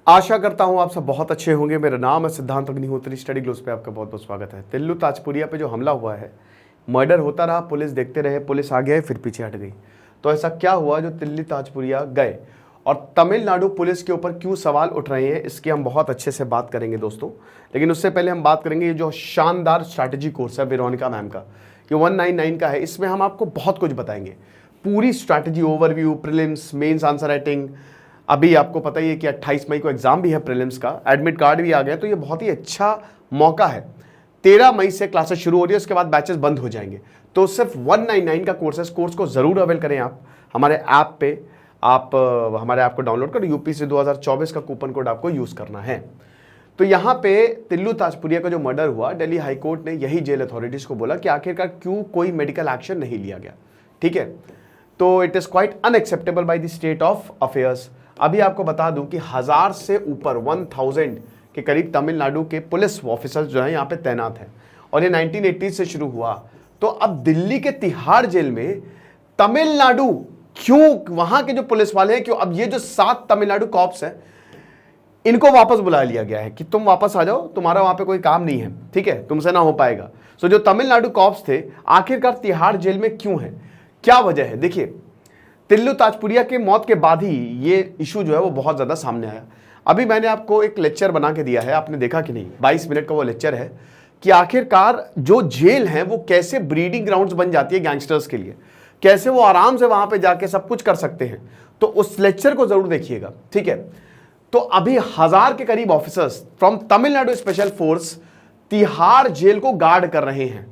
आशा करता हूं आप सब बहुत अच्छे होंगे। मेरा नाम है सिद्धांत अग्निहोत्री। स्टडी ग्लोस पे आपका बहुत बहुत स्वागत है। तिल्लू ताजपुरिया पे जो हमला हुआ है, मर्डर होता रहा, पुलिस देखते रहे, पुलिस आ गए फिर पीछे हट गई। तो ऐसा क्या हुआ जो तिल्लू ताजपुरिया गए और तमिलनाडु पुलिस के ऊपर क्यों सवाल उठ रहे हैं, इसकी हम बहुत अच्छे से बात करेंगे दोस्तों। लेकिन उससे पहले हम बात करेंगे ये जो शानदार स्ट्रैटेजी कोर्स है वेरोनिका मैम का, ये 199 का है। इसमें हम आपको बहुत कुछ बताएंगे, पूरी strategy overview, prelims, mains answer writing. अभी आपको पता ही है कि 28 मई को एग्जाम भी है प्रीलिम्स का, एडमिट कार्ड भी आ गया, तो ये बहुत ही अच्छा मौका है। 13 मई से क्लासेस शुरू हो रही है, उसके बाद बैचेस बंद हो जाएंगे। तो सिर्फ 199 का कोर्स है। इस कोर्स को जरूर अवेल करें आप हमारे ऐप पे। आप हमारे ऐप को डाउनलोड करो, यूपीसी 2024 का कूपन कोड आपको यूज करना है। तो यहाँ पे तिल्लू ताजपुरिया का जो मर्डर हुआ, दिल्ली हाईकोर्ट ने यही जेल अथॉरिटीज को बोला कि आखिरकार क्यों कोई मेडिकल एक्शन नहीं लिया गया। ठीक है, तो it is quite unacceptable by the state of affairs. अभी आपको बता दूं कि 1000 से ऊपर 1000 के करीब तमिलनाडु के पुलिस ऑफिसर्स जो है यहाँ पे तैनात हैं और ये 1980 से शुरू हुआ। तो अब दिल्ली के तिहाड़ जेल में तमिलनाडु क्यों, वहां के जो पुलिस वाले हैं क्यों, अब ये जो 7 तमिलनाडु कॉप्स हैं इनको वापस बुला लिया गया है कि तुम वापस आ जाओ, तुम्हारा वहां पे कोई काम नहीं है, ठीक है, तुमसे ना हो पाएगा। सो जो तमिलनाडु कॉप्स थे आखिरकार तिहाड़ जेल में क्यों है, क्या वजह है? देखिए, तिल्लू ताजपुरिया के मौत के बाद ही ये इशू जो है वो बहुत ज्यादा सामने आया। अभी मैंने आपको एक लेक्चर बना के दिया है, आपने देखा कि नहीं? 22 मिनट का वो लेक्चर है कि आखिरकार जो जेल है वो कैसे ब्रीडिंग ग्राउंड्स बन जाती है गैंगस्टर्स के लिए, कैसे वो आराम से वहां पे जाके सब कुछ कर सकते हैं। तो उस लेक्चर को जरूर देखिएगा, ठीक है। तो अभी 1000 के करीब officers from Tamil Nadu special force Tihar jail को गार्ड कर रहे हैं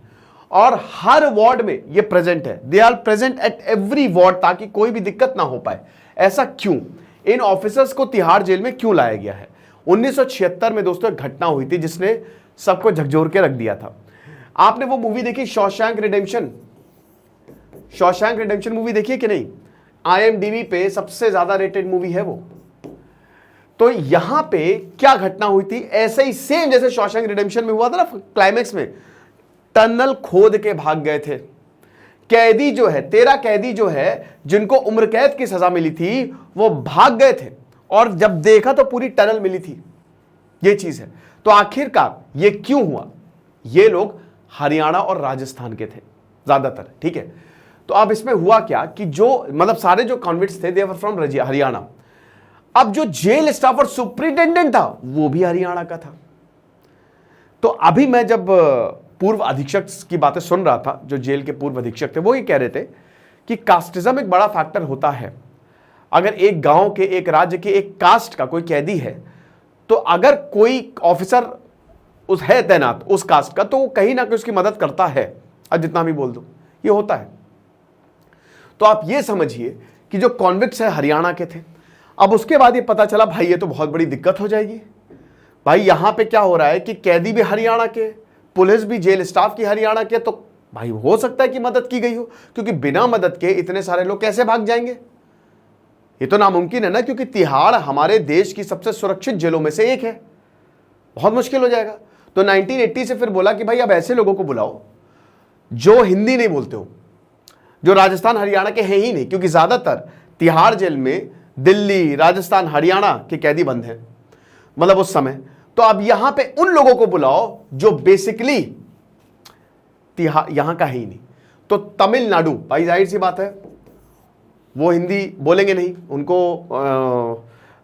और हर वार्ड में ये प्रेजेंट है। They are present at every ward, ताकि कोई भी दिक्कत ना हो पाए। ऐसा क्यों? इन ऑफिसर्स को तिहाड़ जेल में क्यों लाया गया है? 1976 में दोस्तों एक घटना हुई थी जिसने सबको झकझोर के रख दिया था। आपने वो मूवी देखी Shawshank redemption? Shawshank redemption movie देखिए कि नहीं? IMDb पे सबसे ज्यादा रेटेड मूवी है वो। तो यहां पे क्या घटना हुई थी? ऐसे ही सेम जैसे शॉशैंक रिडेम्पशन में हुआ था ना, क्लाइमेक्स में टनल खोद के भाग गए थे कैदी जो है, 13 कैदी जो है जिनको उम्र कैद की सजा मिली थी, वो भाग गए थे और जब देखा तो पूरी टनल मिली थी। ये चीज है। तो आखिरकार ये क्यों हुआ? ये लोग हरियाणा और राजस्थान के थे ज्यादातर, ठीक है। तो अब इसमें हुआ क्या कि जो मतलब सारे जो कॉन्विक्ट्स थे दे वर फ्रॉम हरियाणा। अब जो जेल स्टाफ और सुपरिटेंडेंट था वो भी हरियाणा का था। तो अभी मैं जब पूर्व अधीक्षक की बातें सुन रहा था, जो जेल के पूर्व अधीक्षक थे, वो ये कह रहे थे कि कास्टिज्म एक बड़ा फैक्टर होता है। अगर एक गांव के, एक राज्य के, एक कास्ट का कोई कैदी है, तो अगर कोई ऑफिसर उस है तैनात उस कास्ट का, तो वो कहीं ना कहीं उसकी मदद करता है। अब जितना भी बोल दो ये होता है। तो आप ये समझिए कि जो कॉन्विक्ट्स है हरियाणा के थे। अब उसके बाद ये पता चला भाई ये तो बहुत बड़ी दिक्कत हो जाएगी। भाई यहां पे क्या हो रहा है कि कैदी भी हरियाणा के, पुलिस भी, जेल स्टाफ की हरियाणा के, तो भाई हो सकता है कि मदद की गई हो, क्योंकि बिना मदद के इतने सारे लोग कैसे भाग जाएंगे? ये तो नामुमकिन है ना, क्योंकि तिहाड़ हमारे देश की सबसे सुरक्षित जेलों में से एक है। बहुत मुश्किल हो जाएगा। तो 1980 से फिर बोला कि भाई अब ऐसे लोगों को बुलाओ जो हिंदी नहीं बोलते हो, जो राजस्थान हरियाणा के हैं ही नहीं, क्योंकि ज्यादातर तिहाड़ जेल में दिल्ली, राजस्थान, हरियाणा के कैदी बंद हैं मतलब उस समय। तो अब यहां पे उन लोगों को बुलाओ जो बेसिकली यहां का है ही नहीं। तो तमिलनाडु, भाई जाहिर सी बात है वो हिंदी बोलेंगे नहीं, उनको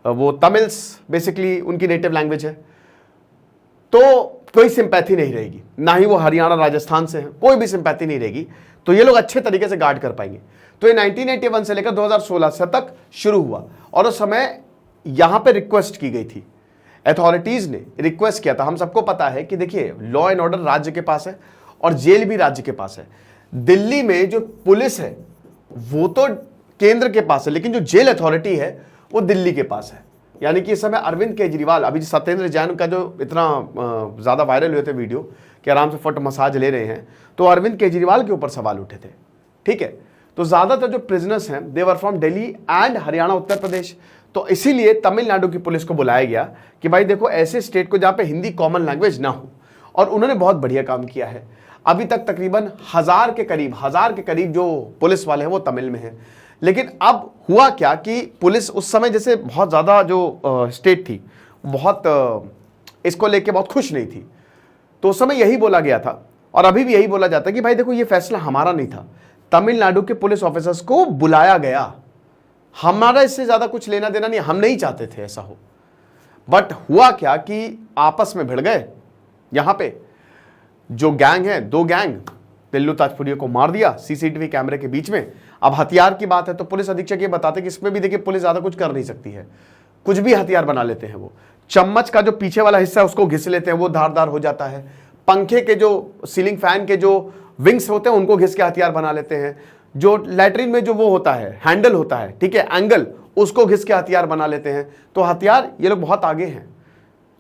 वो तमिल्स बेसिकली उनकी नेटिव लैंग्वेज है, तो कोई सिंपैथी नहीं रहेगी। ना ही वो हरियाणा राजस्थान से है, कोई भी सिंपैथी नहीं रहेगी। तो ये लोग अच्छे तरीके से गार्ड कर पाएंगे। तो ये 1981 से लेकर 2016 से तक शुरू हुआ और उस समय यहां पे रिक्वेस्ट की गई थी, अथॉरिटीज ने रिक्वेस्ट किया था। हम सबको पता है कि देखिए लॉ एंड ऑर्डर राज्य के पास है और जेल भी राज्य के पास है। दिल्ली में जो पुलिस है वो तो केंद्र के पास है, लेकिन जो जेल अथॉरिटी है वो दिल्ली के पास है। यानी कि इस समय अरविंद केजरीवाल, अभी सत्येंद्र जैन का जो इतना ज्यादा वायरल हुए थे वीडियो कि आराम से फुट मसाज ले रहे हैं, तो अरविंद केजरीवाल के ऊपर सवाल उठे थे, ठीक है। तो ज्यादातर जो प्रिजनर्स हैं they were from Delhi and Haryana, Uttar Pradesh. तो इसीलिए तमिलनाडु की पुलिस को बुलाया गया कि भाई देखो ऐसे स्टेट को जहां पे हिंदी कॉमन लैंग्वेज ना हो, और उन्होंने बहुत बढ़िया काम किया है। अभी तक तकरीबन 1000 के करीब जो पुलिस वाले हैं वो तमिल में हैं। लेकिन अब हुआ क्या कि पुलिस उस समय जैसे बहुत ज़्यादा जो स्टेट थी बहुत इसको लेके बहुत खुश नहीं थी। तो उस समय यही बोला गया था और अभी भी यही बोला जाता है कि भाई देखो ये फैसला हमारा नहीं था, तमिलनाडु के पुलिस ऑफिसर्स को बुलाया गया, हमारा इससे ज़्यादा कुछ लेना देना नहीं, हम नहीं चाहते थे ऐसा हो। बट हुआ क्या कि आपस में भिड़ गए। यहां पे जो गैंग है, दो गैंग, तिल्लू ताजपुरिया को मार दिया सीसीटीवी कैमरे के बीच में। अब हथियार की बात है तो पुलिस अधीक्षक ये बताते कि इसमें भी देखिए पुलिस ज्यादा कुछ कर नहीं सकती है, कुछ भी हथियार बना लेते हैं। वो चम्मच का जो पीछे वाला हिस्सा है उसको घिस लेते हैं, वो धारदार हो जाता है। पंखे के जो सीलिंग फैन के जो विंग्स होते हैं उनको घिस के हथियार बना लेते हैं। जो लैट्रिन में जो वो होता है, हैंडल होता है, ठीक है, एंगल, उसको घिस के हथियार बना लेते हैं। तो हथियार ये लोग बहुत आगे हैं।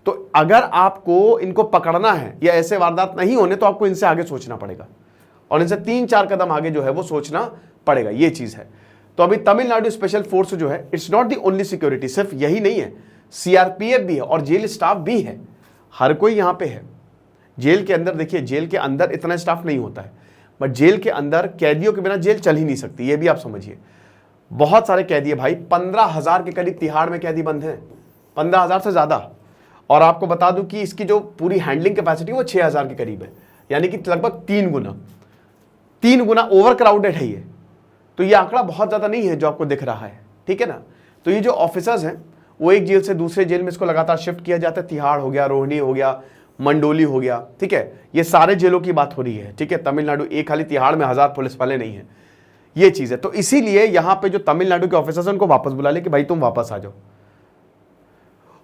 तो अगर आपको इनको पकड़ना है या ऐसे वारदात नहीं होने तो आपको इनसे आगे सोचना पड़ेगा और इनसे 3-4 कदम आगे जो है वो सोचना पड़ेगा, ये चीज है। तो अभी तमिलनाडु स्पेशल फोर्स जो है, it's not the only security, सिर्फ यही नहीं है, सीआरपीएफ भी है और जेल स्टाफ भी है, हर कोई यहां पे है। जेल के अंदर देखिए, जेल के अंदर इतना स्टाफ नहीं होता है, बट जेल के अंदर कैदियों के बिना जेल चल ही नहीं सकती, ये भी आप समझिए। बहुत सारे कैदी है भाई, 15,000 के करीब तिहाड़ में कैदी बंद हैं, 15,000 से ज्यादा। और आपको बता दूं कि इसकी जो पूरी हैंडलिंग कैपेसिटी वो 6,000 के करीब है, यानी कि लगभग 3 गुना ओवर क्राउडेड है ये। तो ये आंकड़ा बहुत ज्यादा नहीं है जो आपको दिख रहा है, ठीक है ना। तो ये जो ऑफिसर्स हैं वो एक जेल से दूसरे जेल में इसको लगातार शिफ्ट किया जाता है। तिहाड़ हो गया, रोहिणी हो गया, मंडोली हो गया, ठीक है, ये सारे जेलों की बात हो रही है, ठीक है। तमिलनाडु, एक खाली तिहाड़ में 1000 पुलिस वाले नहीं है, ये चीज है। तो इसीलिए यहां पे जो तमिलनाडु के ऑफिसर्स हैं उनको वापस बुला ले कि भाई तुम वापस आ जाओ।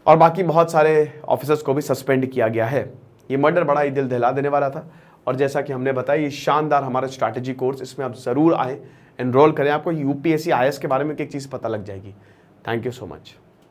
और बाकी बहुत सारे ऑफिसर्स को भी सस्पेंड किया गया है। ये मर्डर बड़ा ही दिल दहला देने वाला था और जैसा कि हमने बताया ये शानदार हमारा स्ट्रैटेजी कोर्स, इसमें आप जरूर आए, एनरोल करें, आपको यूपीएससी आईएएस के बारे में एक चीज पता लग जाएगी। Thank you so much.